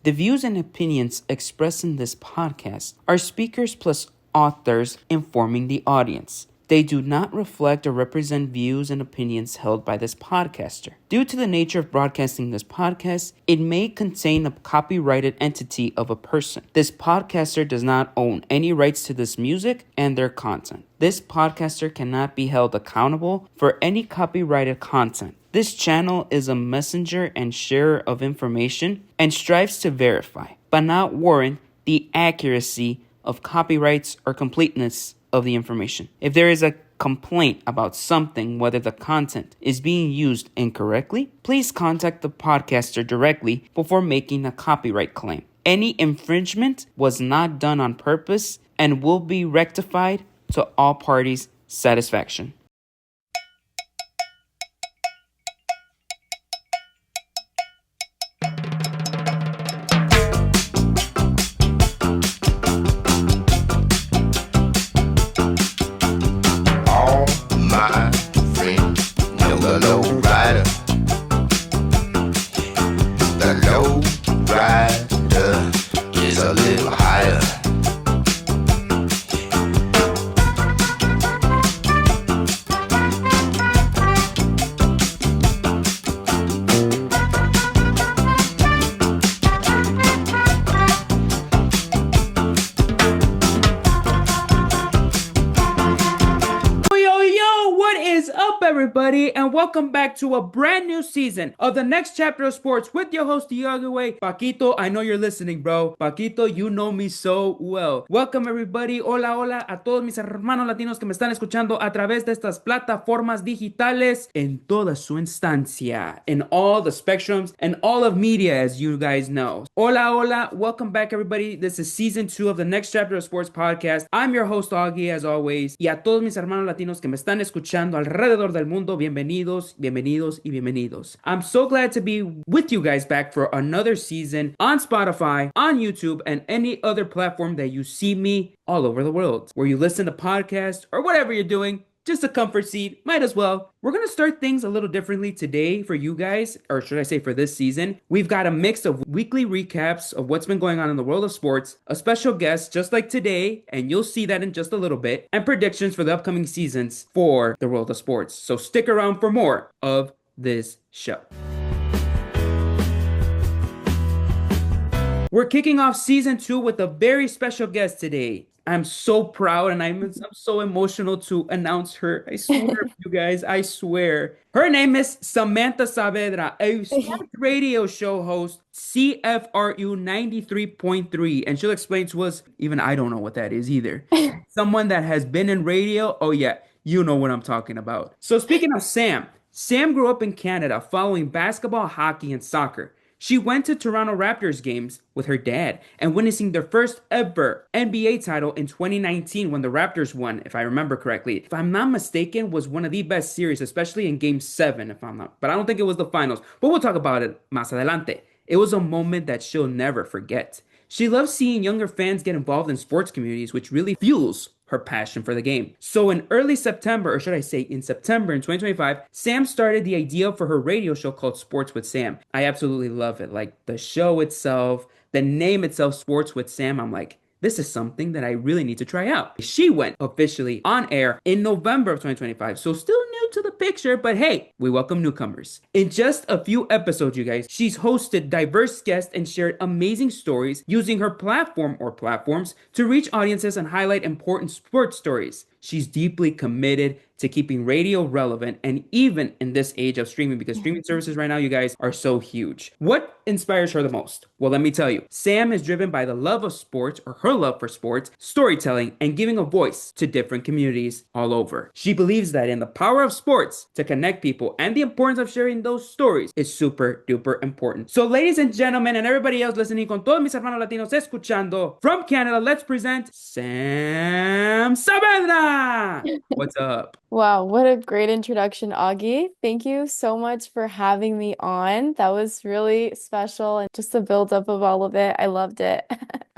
The views and opinions expressed in this podcast are speakers plus authors informing the audience. They do not reflect or represent views and opinions held by this podcaster. Due to the nature of broadcasting this podcast, it may contain a copyrighted entity of a person. This podcaster does not own any rights to this music and their content. This podcaster cannot be held accountable for any copyrighted content. This channel is a messenger and sharer of information and strives to verify, but not warrant, the accuracy of copyrights or completeness of the information. If there is a complaint about something, whether the content is being used incorrectly, please contact the podcaster directly before making a copyright claim. Any infringement was not done on purpose and will be rectified to all parties' satisfaction. Everybody, and welcome back to a brand new season of the next chapter of sports with your host, Diogaway. Paquito, I know you're listening, bro. Paquito, you know me so well. Welcome, everybody. Hola, hola a todos mis hermanos latinos que me están escuchando a través de estas plataformas digitales en toda su instancia, in all the spectrums and all of media, as you guys know. Hola, hola. Welcome back, everybody. This is season 2 of the next chapter of sports podcast. I'm your host, Augie, as always. Y a todos mis hermanos latinos que me están escuchando alrededor del mundo, bienvenidos, bienvenidos y bienvenidos. I'm so glad to be with you guys back for another season on Spotify, on YouTube, and any other platform that you see me all over the world. Where you listen to podcasts or whatever you're doing, just a comfort seat, might as well. We're going to start things a little differently today for you guys, or should I say for this season. We've got a mix of weekly recaps of what's been going on in the world of sports, a special guest just like today, and you'll see that in just a little bit, and predictions for the upcoming seasons for the world of sports. So stick around for more of this show. We're kicking off season 2 with a very special guest today. I'm so proud and I'm so emotional to announce her. I swear, you guys, I swear. Her name is Samantha Saavedra, a sports radio show host, CFRU 93.3. And she'll explain to us, even I don't know what that is either. Someone that has been in radio. Oh, yeah, you know what I'm talking about. So speaking of Sam grew up in Canada following basketball, hockey, and soccer. She went to Toronto Raptors games with her dad and witnessing their first ever NBA title in 2019 when the Raptors won, if I remember correctly. If I'm not mistaken, was one of the best series, especially in Game 7, if I'm not. But I don't think it was the finals. But we'll talk about it más adelante. It was a moment that she'll never forget. She loves seeing younger fans get involved in sports communities, which really fuels her passion for the game. So in early September, or should I say in September in 2025, Sam started the idea for her radio show called Sports with Sam. I absolutely love it. Like the show itself, the name itself, Sports with Sam, I'm like, this is something that I really need to try out. She went officially on air in November of 2025, so still new to the picture, but hey, we welcome newcomers. In just a few episodes, you guys, she's hosted diverse guests and shared amazing stories using her platform or platforms to reach audiences and highlight important sports stories. She's deeply committed to keeping radio relevant, and even in this age of streaming, because streaming services right now, you guys, are so huge. What inspires her the most? Well, let me tell you. Sam is driven by the love of sports, or her love for sports, storytelling, and giving a voice to different communities all over. She believes that in the power of sports to connect people, and the importance of sharing those stories is super duper important. So ladies and gentlemen, and everybody else listening, con todos mis hermanos latinos escuchando, from Canada, let's present Sam Saavedra! What's up? Wow, what a great introduction, Augie. Thank you so much for having me on. That was really special, and just the build up of all of it. I loved it.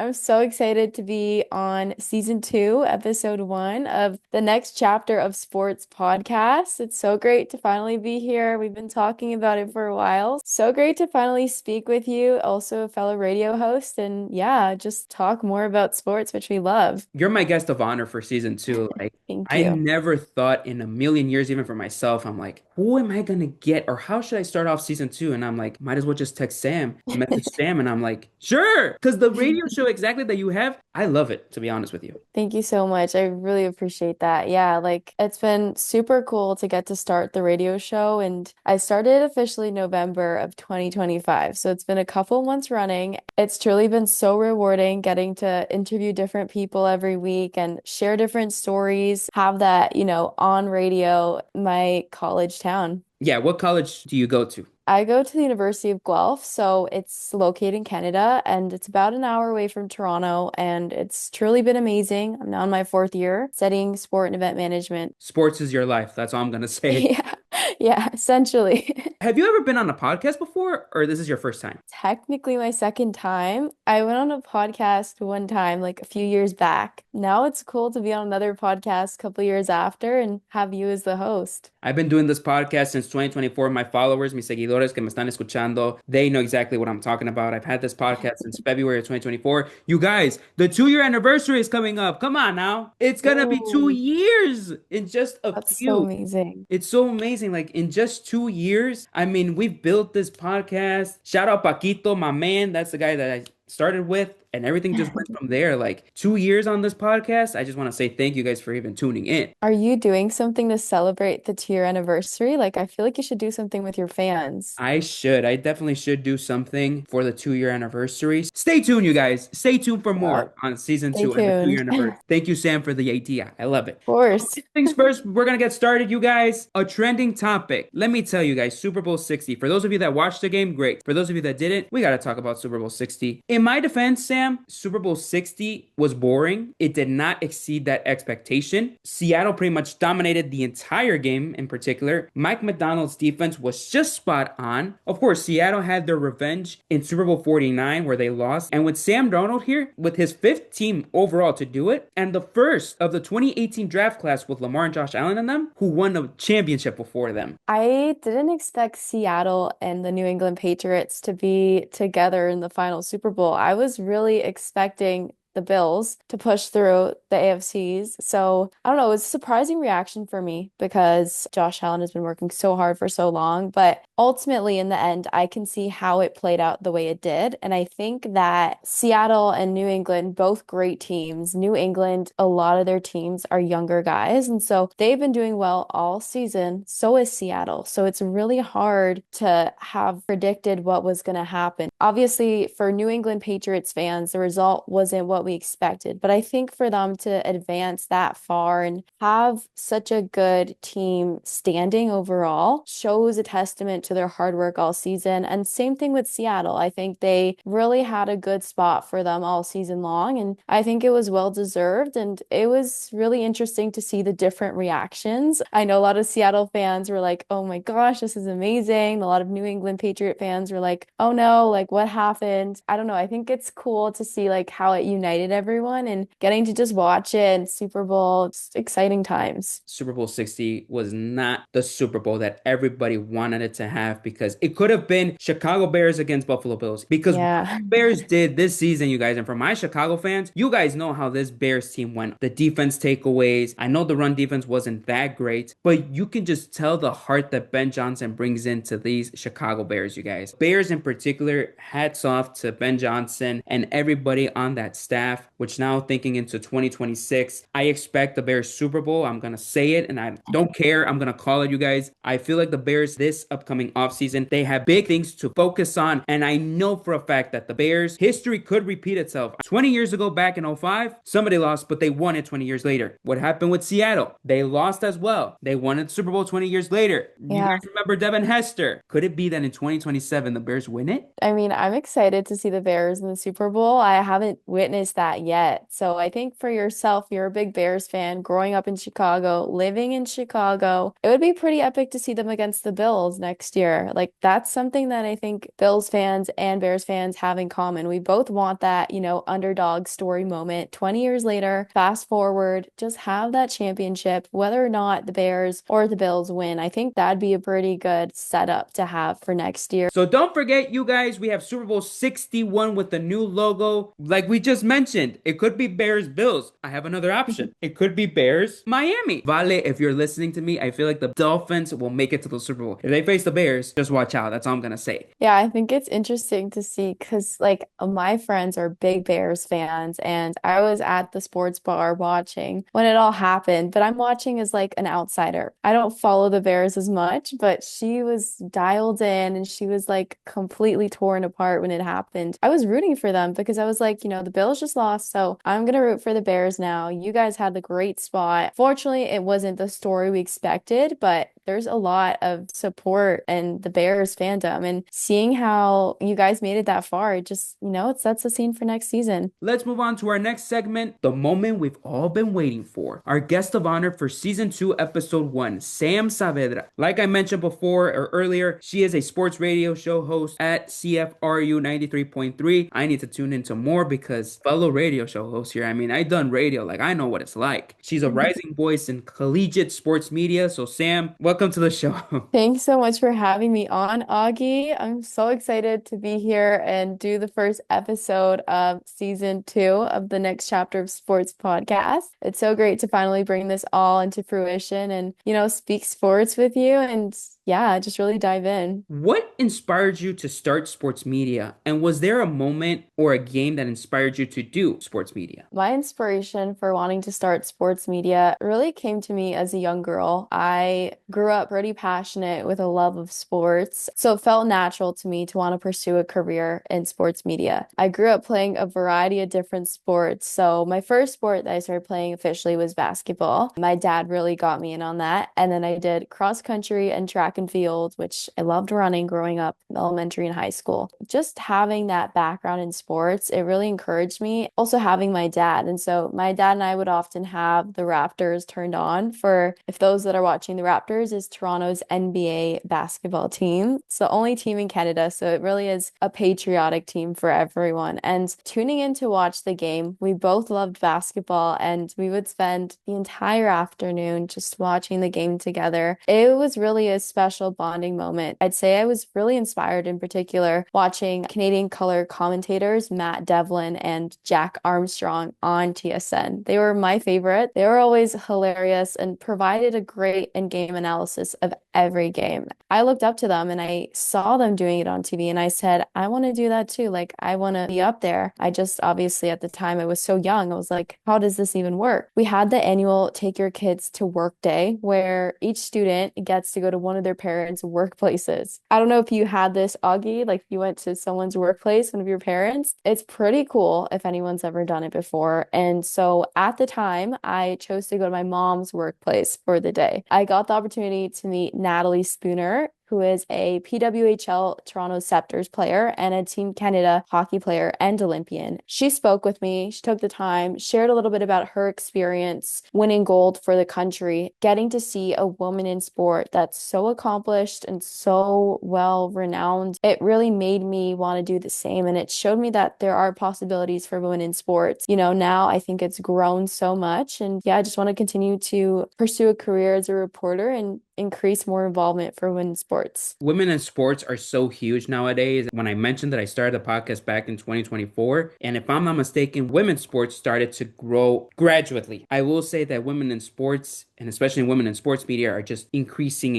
I'm so excited to be on season 2, episode 1 of the next chapter of Sports Podcast. It's so great to finally be here. We've been talking about it for a while. So great to finally speak with you, also a fellow radio host, and yeah, just talk more about sports, which we love. You're my guest of honor for season two. Like, Thank I you. never thought in a million years, even for myself, I'm like, who am I gonna get, or how should I start off season two? And I'm like, might as well just text Sam, message Sam, and I'm like, sure, because the radio show exactly that you have, I love it, to be honest with you. Thank you so much. I really appreciate that. Yeah, like it's been super cool to get to start the radio show. And I started officially November of 2025. So it's been a couple months running. It's truly been so rewarding getting to interview different people every week and share different stories, have that, on radio, my college town. Yeah, what college do you go to? I go to the University of Guelph, so it's located in Canada and it's about an hour away from Toronto, and it's truly been amazing. I'm now in my fourth year studying sport and event management. Sports is your life. That's all I'm gonna say. Yeah, yeah, essentially. Have you ever been on a podcast before, or this is your first time? Technically my second time. I went on a podcast one time, like a few years back. Now it's cool to be on another podcast a couple years after and have you as the host. I've been doing this podcast since 2024. My followers, mis seguidores que me están escuchando, they know exactly what I'm talking about. I've had this podcast since February of 2024. You guys, the 2 year anniversary is coming up. Come on now. It's gonna be two Ooh, years in just a that's so few. amazing. It's so amazing. Like in just 2 years, I mean, we've built this podcast. Shout out Paquito, my man. That's the guy that I started with, and everything just went from there. Like 2 years on this podcast. I just want to say thank you guys for even tuning in. Are you doing something to celebrate the 2 year anniversary? Like, I feel like you should do something with your fans. I should. I definitely should do something for the 2 year anniversary. Stay tuned, you guys. Stay tuned for Uh, more on season Stay two and the 2 year tuned. anniversary. Thank you, Sam, for the idea. I love it. Of course. Things first, we're gonna get started, you guys. A trending topic. Let me tell you guys, Super Bowl 60. For those of you that watched the game, great. For those of you that didn't, we gotta talk about Super Bowl 60. In my defense, Sam, Super Bowl 60 was boring. It did not exceed that expectation. Seattle pretty much dominated the entire game in particular. Mike McDonald's defense was just spot on. Of course, Seattle had their revenge in Super Bowl 49 where they lost. And with Sam Darnold here, with his fifth team overall to do it, and the first of the 2018 draft class with Lamar and Josh Allen in them, who won a championship before them. I didn't expect Seattle and the New England Patriots to be together in the final Super Bowl. I was really expecting the Bills to push through the AFCs. So I don't know, it was a surprising reaction for me because Josh Allen has been working so hard for so long. But ultimately, in the end, I can see how it played out the way it did. And I think that Seattle and New England, both great teams. New England, a lot of their teams are younger guys. And so they've been doing well all season. So is Seattle. So it's really hard to have predicted what was going to happen. Obviously, for New England Patriots fans, the result wasn't what we expected. But I think for them to advance that far and have such a good team standing overall shows a testament to their hard work all season. And same thing with Seattle. I think they really had a good spot for them all season long. And I think it was well deserved. And it was really interesting to see the different reactions. I know a lot of Seattle fans were like, oh my gosh, this is amazing. A lot of New England Patriot fans were like, oh no, like what happened? I don't know. I think it's cool to see like how it united everyone and getting to just watch it and Super Bowl, just exciting times. Super Bowl 60 was not the Super Bowl that everybody wanted it to have because it could have been Chicago Bears against Buffalo Bills. Because what Yeah. the Bears did this season, you guys, and for my Chicago fans, you guys know how this Bears team went. The defense takeaways. I know the run defense wasn't that great, but you can just tell the heart that Ben Johnson brings into these Chicago Bears, you guys. Bears in particular, hats off to Ben Johnson and everybody on that staff, which now thinking into 2026, I expect the Bears Super Bowl. I'm going to say it and I don't care. I'm going to call it, you guys. I feel like the Bears this upcoming offseason, they have big things to focus on. And I know for a fact that the Bears history could repeat itself. 20 years ago, back in '05, somebody lost, but they won it 20 years later. What happened with Seattle? They lost as well. They won the Super Bowl 20 years later. You Yeah. guys remember Devin Hester? Could it be that in 2027 the Bears win it? I mean, I'm excited to see the Bears in the Super Bowl. I haven't witnessed experienced that yet. So I think for yourself, you're a big Bears fan, growing up in Chicago, living in Chicago, it would be pretty epic to see them against the Bills next year. Like that's something that I think Bills fans and Bears fans have in common. We both want that, underdog story moment. 20 years later, fast forward, just have that championship, whether or not the Bears or the Bills win. I think that'd be a pretty good setup to have for next year. So don't forget, you guys, we have Super Bowl 61 with the new logo. Like we just mentioned, it could be Bears Bills. I have another option. It could be Bears Miami. Vale, if you're listening to me, I feel like the Dolphins will make it to the Super Bowl. If they face the Bears, just watch out. That's all I'm gonna say. Yeah, I think it's interesting to see because, like, my friends are big Bears fans, and I was at the sports bar watching when it all happened, but I'm watching as like an outsider. I don't follow the Bears as much, but she was dialed in and she was like completely torn apart when it happened. I was rooting for them because I was like, the Bills just lost, so I'm gonna root for the Bears now. You guys had the great spot. Fortunately, it wasn't the story we expected, but there's a lot of support and the Bears fandom and seeing how you guys made it that far, it just, it sets the scene for next season. Let's move on to our next segment, the moment we've all been waiting for. Our guest of honor for season 2, episode 1, Sam Saavedra. Like I mentioned before or earlier, she is a sports radio show host at CFRU 93.3. I need to tune into more because fellow radio show host here, I done radio, like I know what it's like. She's a rising voice in collegiate sports media. So Sam, welcome to the show. Thanks so much for having me on, Augie. I'm so excited to be here and do the first episode of season 2 of the next chapter of Sports Podcast. It's so great to finally bring this all into fruition and, speak sports with you and yeah, just really dive in. What inspired you to start sports media? And was there a moment or a game that inspired you to do sports media? My inspiration for wanting to start sports media really came to me as a young girl. I grew up pretty passionate with a love of sports, so it felt natural to me to want to pursue a career in sports media. I grew up playing a variety of different sports, so my first sport that I started playing officially was basketball. My dad really got me in on that, and then I did cross country and track and field, which I loved running growing up, elementary and high school. Just having that background in sports, it really encouraged me. Also having my dad. And so my dad and I would often have the Raptors turned on for, if those that are watching the Raptors is Toronto's NBA basketball team. It's the only team in Canada. So it really is a patriotic team for everyone. And tuning in to watch the game, we both loved basketball and we would spend the entire afternoon just watching the game together. It was really a special bonding moment. I'd say I was really inspired in particular watching Canadian color commentators Matt Devlin and Jack Armstrong on TSN. They were my favorite. They were always hilarious and provided a great in-game analysis of every game. I looked up to them and I saw them doing it on TV and I said, I want to do that too. Like, I want to be up there. I just obviously at the time I was so young. I was like, how does this even work? We had the annual Take Your Kids to Work Day where each student gets to go to one of their parents' workplaces. I don't know if you had this, Augie, like you went to someone's workplace, one of your parents. It's pretty cool if anyone's ever done it before. And so at the time, I chose to go to my mom's workplace for the day. I got the opportunity to meet Natalie Spooner, who is a PWHL Toronto Scepters player and a Team Canada hockey player and Olympian. She spoke with me, she took the time, shared a little bit about her experience winning gold for the country, getting to see a woman in sport that's so accomplished and so well renowned. It really made me want to do the same, and it showed me that there are possibilities for women in sports. Now I think it's grown so much, and yeah, I just want to continue to pursue a career as a reporter and increase more involvement for women in sports. Women in sports are so huge nowadays. When I mentioned that I started the podcast back in 2024, and if I'm not mistaken, women's sports started to grow gradually. I will say that women in sports, and especially women in sports media, are just increasing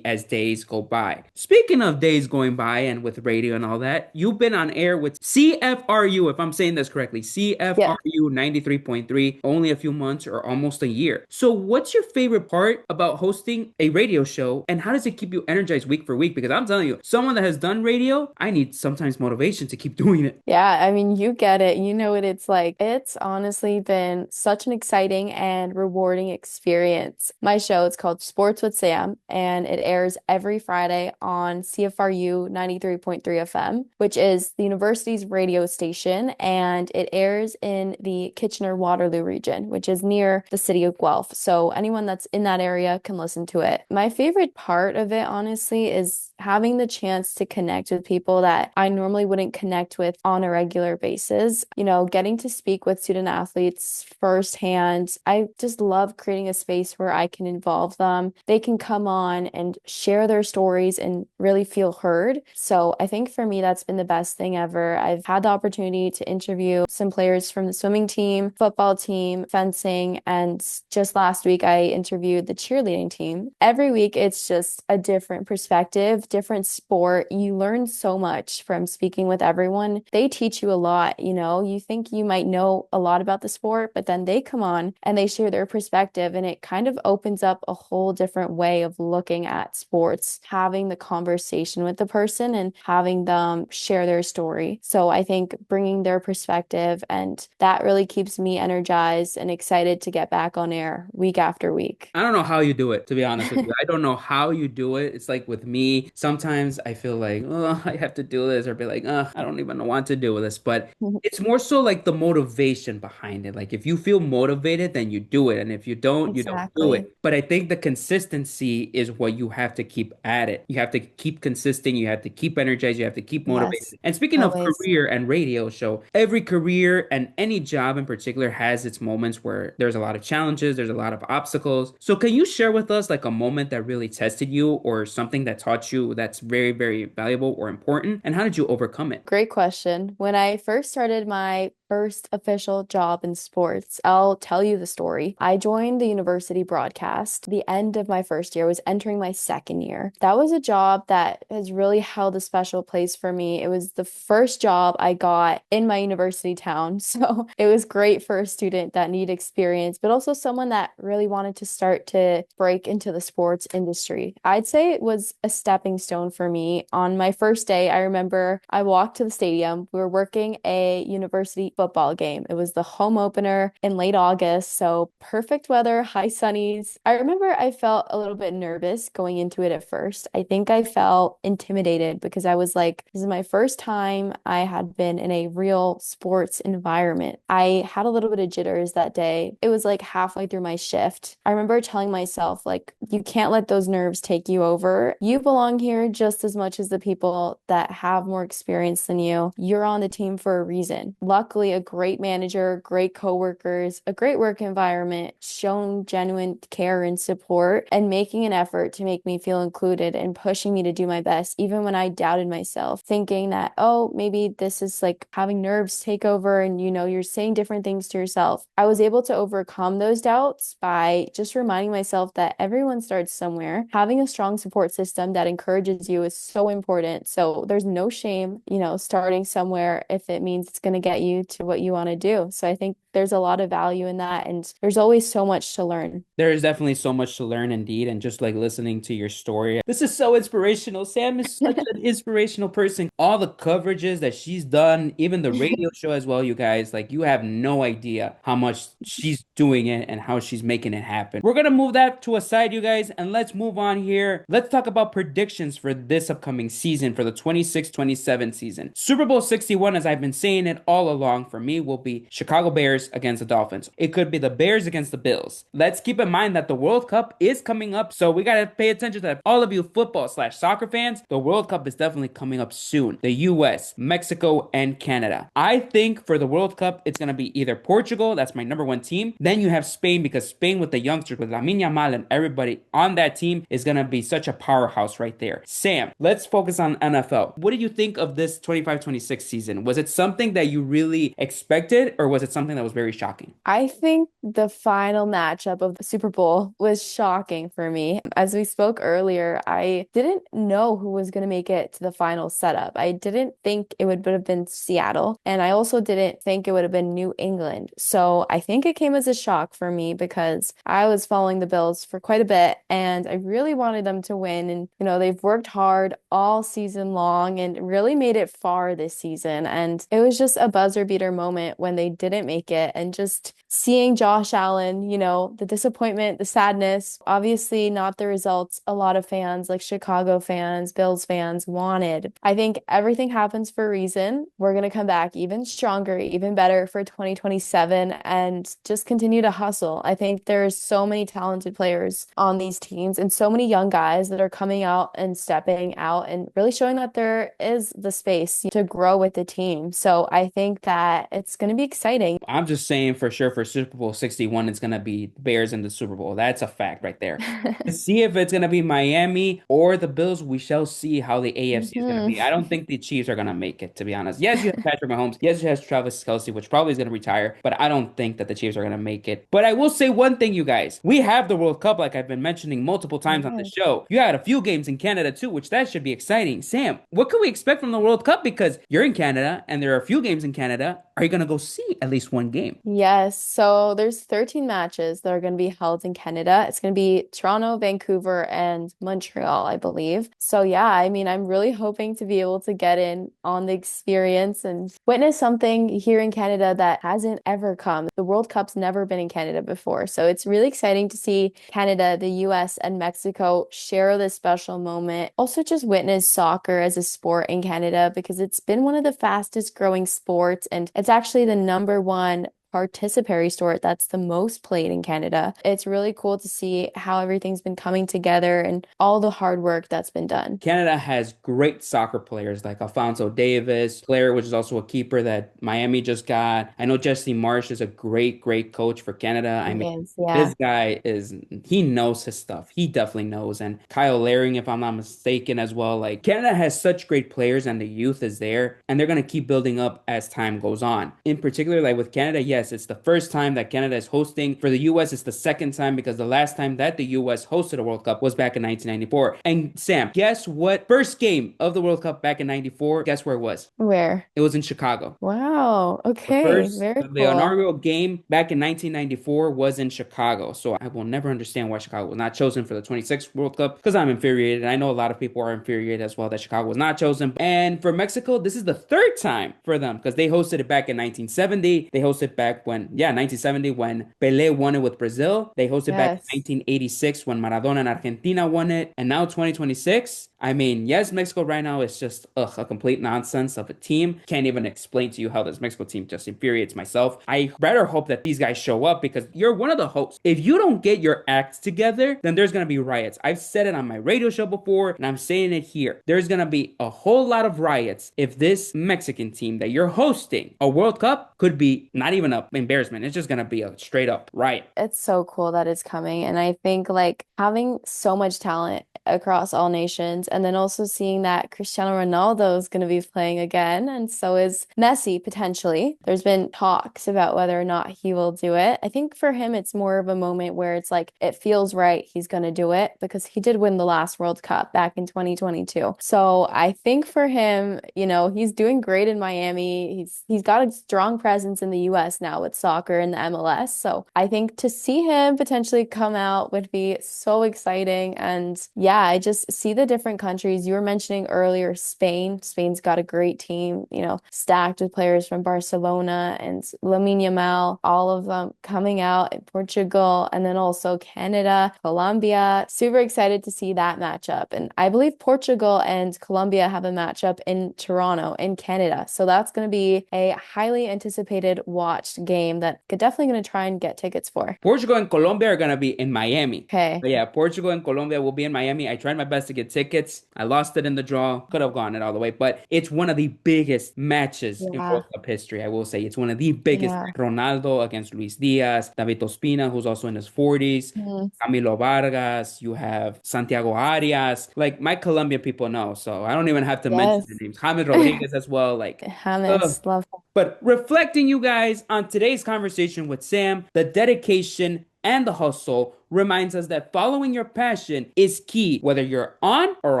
as days go by. Speaking of days going by and with radio and all that, you've been on air with CFRU, if I'm saying this correctly, Yeah. CFRU 93.3, only a few months or almost a year. So what's your favorite part about hosting a radio show, and how does it keep you energized week for week? Because I'm telling you, someone that has done radio, I need sometimes motivation to keep doing it. Yeah, I mean, you get it. You know what it's like. It's honestly been such an exciting and rewarding experience experience my show. It's called Sports with Sam, and it airs every Friday on CFRU 93.3 FM, which is the university's radio station, and it airs in the Kitchener-Waterloo region, which is near the city of Guelph. So anyone that's in that area can listen to it. My favorite part of it, honestly, is having the chance to connect with people that I normally wouldn't connect with on a regular basis. Getting to speak with student athletes firsthand. I just love creating a space where I can involve them. They can come on and share their stories and really feel heard. So I think for me, that's been the best thing ever. I've had the opportunity to interview some players from the swimming team, football team, fencing, and just last week I interviewed the cheerleading team. Every week, it's just a different perspective, different sport. You learn so much from speaking with everyone. They teach you a lot, you think you might know a lot about the sport, but then they come on and they share their perspective, and it kind of opens up a whole different way of looking at sports, having the conversation with the person and having them share their story. So I think bringing their perspective, and that really keeps me energized and excited to get back on air week after week. I don't know how you do it, to be honest with you. I don't know how you do it. It's like with me, sometimes I feel like, oh, I have to do this, or be like, oh, I don't even want to do this. But it's more so like the motivation behind it. Like if you feel motivated, then you do it. And if you don't do Exactly. it. But I think the consistency is what you have to keep at it. You have to keep consistent. You have to keep energized. You have to keep Yes, motivated. And speaking of always. career and radio show, every career and any job in particular has its moments where there's a lot of challenges, there's a lot of obstacles. So can you share with us like a moment that really tested you or something that taught you that's very, very valuable or important? And how did you overcome it? Great question. When I first started my first official job in sports, I'll tell you the story. I joined the university broadcast. The end of my first year was entering my second year. That was a job that has really held a special place for me. It was the first job I got in my university town. So it was great for a student that needed experience, but also someone that really wanted to start to break into the sports industry. I'd say it was a stepping stone for me. On my first day, I remember I walked to the stadium. We were working a university football game. It was the home opener in late August, so perfect weather, high sunnies. I remember I felt a little bit nervous going into it at first. I think I felt intimidated because I was like, this is my first time I had been in a real sports environment. I had a little bit of jitters that day. It was like halfway through my shift. I remember telling myself, like, you can't let those nerves take you over. You belong here just as much as the people that have more experience than you. You're on the team for a reason. Luckily, a great manager, great coworkers, a great work environment, shown genuine care and support, and making an effort to make me feel included and pushing me to do my best, even when I doubted myself, thinking that, oh, maybe this is like having nerves take over and you're saying different things to yourself. I was able to overcome those doubts by just reminding myself that everyone starts somewhere. Having a strong support system that encourages you is so important. So there's no shame, starting somewhere if it means it's going to get you to what you want to do. So I think there's a lot of value in that, and there's always so much to learn. There is definitely so much to learn indeed, and just like listening to your story. This is so inspirational. Sam is such an inspirational person. All the coverages that she's done, even the radio show as well, you guys, like you have no idea how much she's doing it and how she's making it happen. We're gonna move that to a side, you guys, and let's move on here. Let's talk about predictions for this upcoming season, for the 26-27 season. Super Bowl 61, as I've been saying it all along, for me will be Chicago Bears against the Dolphins. It could be the Bears against the Bills. Let's keep in mind that the World Cup is coming up, so we gotta pay attention to that. All of you football/soccer fans, the World Cup is definitely coming up soon. The US, Mexico, and Canada. I think for the World Cup, it's gonna be either Portugal, that's my number one team. Then you have Spain, because Spain with the youngsters, with Lamine Yamal and everybody on that team is gonna be such a powerhouse right there. Sam, let's focus on NFL. What did you think of this 25-26 season? Was it something that you really expected, or was it something that was very shocking? I think the final matchup of the Super Bowl was shocking for me. As we spoke earlier, I didn't know who was going to make it to the final setup. I didn't think it would have been Seattle, and I also didn't think it would have been New England. So I think it came as a shock for me because I was following the Bills for quite a bit, and I really wanted them to win. And, they've worked hard all season long and really made it far this season. And it was just a buzzer beater moment when they didn't make it, and just seeing Josh Allen, the disappointment, the sadness, obviously not the results a lot of fans, like Chicago fans, Bills fans, wanted. I think everything happens for a reason. We're going to come back even stronger, even better for 2027 and just continue to hustle. I think there's so many talented players on these teams and so many young guys that are coming out and stepping out and really showing that there is the space to grow with the team. So I think that it's going to be exciting. I'm just saying for sure for Super Bowl 61, it's going to be Bears in the Super Bowl. That's a fact right there. To see if it's going to be Miami or the Bills, we shall see how the AFC is going to Mhm. be. I don't think the Chiefs are going to make it, to be honest. Yes, you have Patrick Mahomes. Yes, you have Travis Kelce, which probably is going to retire, but I don't think that the Chiefs are going to make it. But I will say one thing, you guys. We have the World Cup, like I've been mentioning multiple times on the Yeah. show. You had a few games in Canada too, which that should be exciting. Sam, what can we expect from the World Cup? Because you're in Canada and there are a few games in Canada. Are you going to go see at least one game? Yes, so there's 13 matches that are going to be held in Canada. It's going to be Toronto, Vancouver, and Montreal, I believe. So yeah, I mean, I'm really hoping to be able to get in on the experience and witness something here in Canada that hasn't ever come. The World Cup's never been in Canada before. So it's really exciting to see Canada, the US, and Mexico share this special moment. Also just witness soccer as a sport in Canada because it's been one of the fastest growing sports and it's actually the number one participatory sport that's the most played in Canada. It's really cool to see how everything's been coming together and all the hard work that's been done. Canada has great soccer players like Alfonso Davis, player which is also a keeper that Miami just got. I know Jesse Marsh is a great, great coach for Canada. I He mean, is, yeah. this guy is, he knows his stuff. He definitely knows. And Kyle Laring, if I'm not mistaken, as well. Like, Canada has such great players and the youth is there, and they're going to keep building up as time goes on. In particular, like with Canada, yes, it's the first time that Canada is hosting. For the US, it's the second time because the last time that the US hosted a World Cup was back in 1994. And Sam, guess what? First game of the World Cup back in 94, guess where it was? Where? It was in Chicago. Wow. The Okay. first, Very the cool. inaugural game back in 1994 was in Chicago. So I will never understand why Chicago was not chosen for the 26th World Cup because I'm infuriated. And I know a lot of people are infuriated as well that Chicago was not chosen. And for Mexico, this is the third time for them because they hosted it back in 1970. They hosted back when, yeah, 1970 when Pelé won it with Brazil. They hosted back in Yes. 1986 when Maradona and Argentina won it. And now 2026. I mean, yes, Mexico right now is just a complete nonsense of a team. Can't even explain to you how this Mexico team just infuriates myself. I better hope that these guys show up because you're one of the hosts. If you don't get your acts together, then there's gonna be riots. I've said it on my radio show before, and I'm saying it here. There's gonna be a whole lot of riots if this Mexican team that you're hosting a World Cup could be not even an embarrassment. It's just gonna be a straight up riot. It's so cool that it's coming. And I think like having so much talent across all nations and then also seeing that Cristiano Ronaldo is going to be playing again and so is Messi potentially. There's been talks about whether or not he will do it. I think for him it's more of a moment where it's like it feels right he's going to do it because he did win the last World Cup back in 2022. So I think for him, he's doing great in Miami. He's got a strong presence in the US now with soccer and the MLS. So I think to see him potentially come out would be so exciting. And yeah, I just see the different countries. You were mentioning earlier Spain. Spain's got a great team, stacked with players from Barcelona and Lamine Yamal, all of them coming out in Portugal, and then also Canada, Colombia. Super excited to see that matchup. And I believe Portugal and Colombia have a matchup in Toronto, in Canada. So that's going to be a highly anticipated watched game that could definitely going to try and get tickets for. Portugal and Colombia are gonna be in Miami. Okay. But yeah, Portugal and Colombia will be in Miami. I tried my best to get tickets. I lost it in the draw. Could have gone it all the way, but it's one of the biggest matches in Yeah. World Cup history. I will say it's one of the biggest. Yeah. Ronaldo against Luis Diaz, David Ospina, who's also in his 40s, Mhm. Camilo Vargas. You have Santiago Arias. Like my Colombian people know, so I don't even have to mention the Yes. names. James Rodriguez as well. Like, uh, James, love him. but reflecting, you guys, on today's conversation with Sam, the dedication and the hustle reminds us that following your passion is key, whether you're on or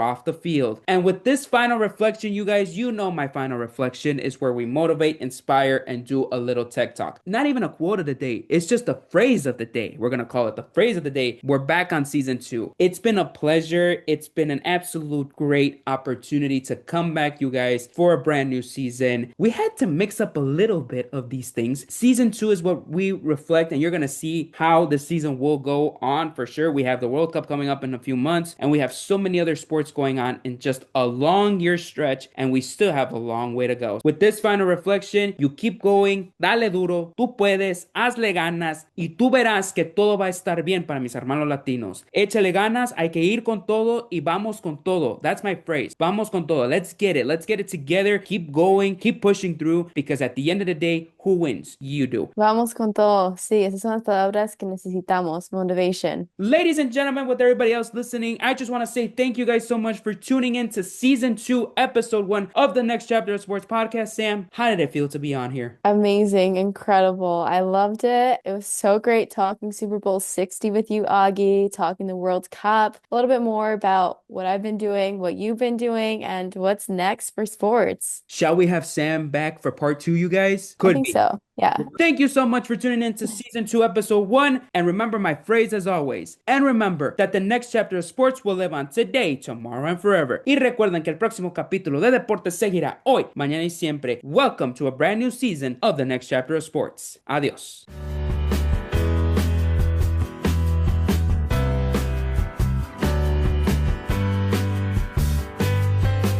off the field. And with this final reflection, you guys, you know my final reflection is where we motivate, inspire, and do a little tech talk. Not even a quote of the day, it's just a phrase of the day. We're gonna call it the phrase of the day. We're back on season 2. It's been a pleasure. It's been an absolute great opportunity to come back, you guys, for a brand new season. We had to mix up a little bit of these things. Season 2 is what we reflect, and you're gonna see how the season will go on for sure. We have the World Cup coming up in a few months, and we have so many other sports going on in just a long year stretch, and we still have a long way to go. With this final reflection, you keep going, dale duro, tú puedes, hazle ganas, y tú verás que todo va a estar bien para mis hermanos latinos. Échale ganas, hay que ir con todo y vamos con todo. That's my phrase. Vamos con todo. Let's get it. Let's get it together. Keep going, keep pushing through, because at the end of the day, who wins? You do. Vamos con todo. Sí, esas son las palabras que necesitamos. Motivation. Ladies and gentlemen, with everybody else listening, I just want to say thank you guys so much for tuning in to season 2, episode 1 of the Next Chapter of Sports podcast. Sam, how did it feel to be on here? Amazing, incredible. I loved it. It was so great talking Super Bowl 60 with you, Augie, talking the World Cup, a little bit more about what I've been doing, what you've been doing, and what's next for sports. Shall we have Sam back for part 2, you guys? I Could think be. so. Yeah. Thank you so much for tuning in to season 2, episode 1. And remember my phrase as always. And remember that the next chapter of sports will live on today, tomorrow, and forever. Y recuerden que el próximo capítulo de deportes seguirá hoy, mañana y siempre. Welcome to a brand new season of the next chapter of sports. Adiós.